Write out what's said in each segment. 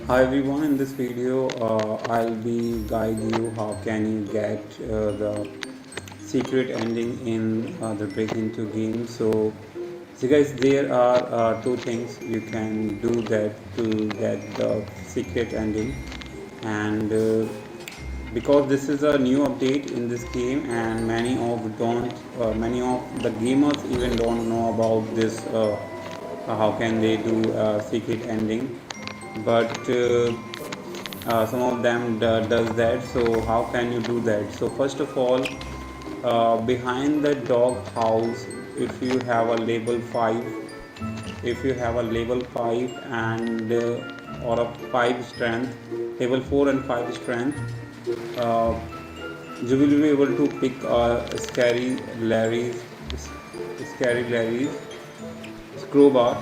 Hi everyone, in this video I'll be guide you how can you get the secret ending in the break into game. So guys, there are two things you can do that to get the secret ending, and because this is a new update in this game and many of the gamers even don't know about this, how can they do a secret ending, but some of them does that. So how can you do that? So first of all, behind the dog house, if you have a level 5, if you have a level 5 and or a 5 strength, level 4 and 5 strength, uh, you will be able to pick scary Larry's crowbar.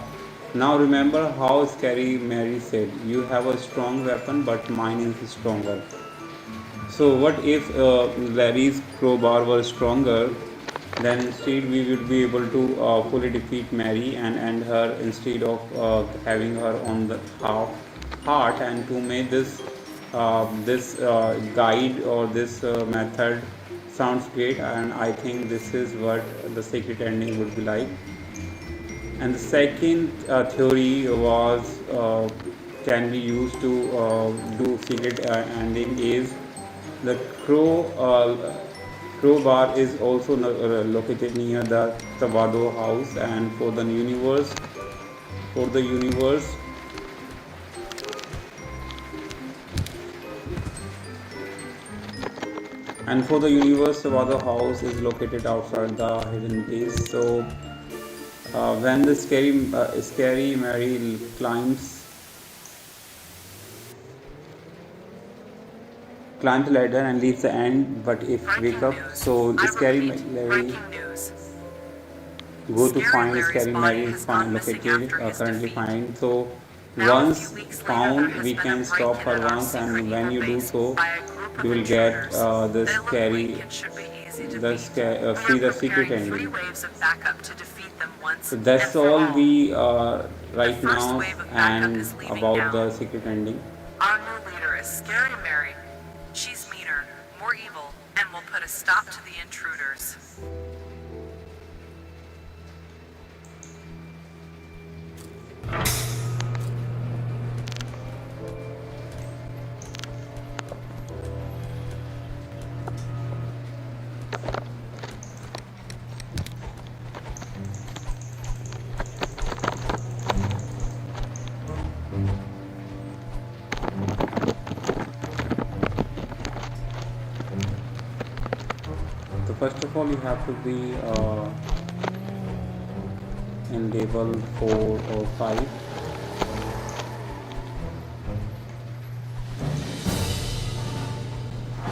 Now remember how Scary Mary said, "You have a strong weapon, but mine is stronger." So what if Larry's crowbar were stronger? Then instead we would be able to fully defeat Mary and end her instead of having her on the heart. And to make this guide or this method sounds great, and I think this is what the secret ending would be like. And the second theory was can be used to do secret ending is the crowbar is also located near the Tabado house, and for the universe, Tabado house is located outside the hidden base. So when the scary Mary climb the ladder and leaves the end, but if wake Breaking up, news. so I scary repeat, Larry breaking news. go to Scary find Larry's scary body Mary is has gone missing located after his currently defeat. find. So Now, a few once weeks later, there found, has we been a can break stop in her at our once, secret and when evil you do base so, by a group you of will get intruders. the They look weak scary and should be easy to the beat. We are see the secret preparing 3 ending. waves of backup to defeat them So once and that's for all all. we The right first now wave of backup is and leaving about now. the secret ending. Our new leader is Scary Mary. She's meaner, more evil, and will put a stop to the intruders. So first of all, you have to be in level 4 or 5.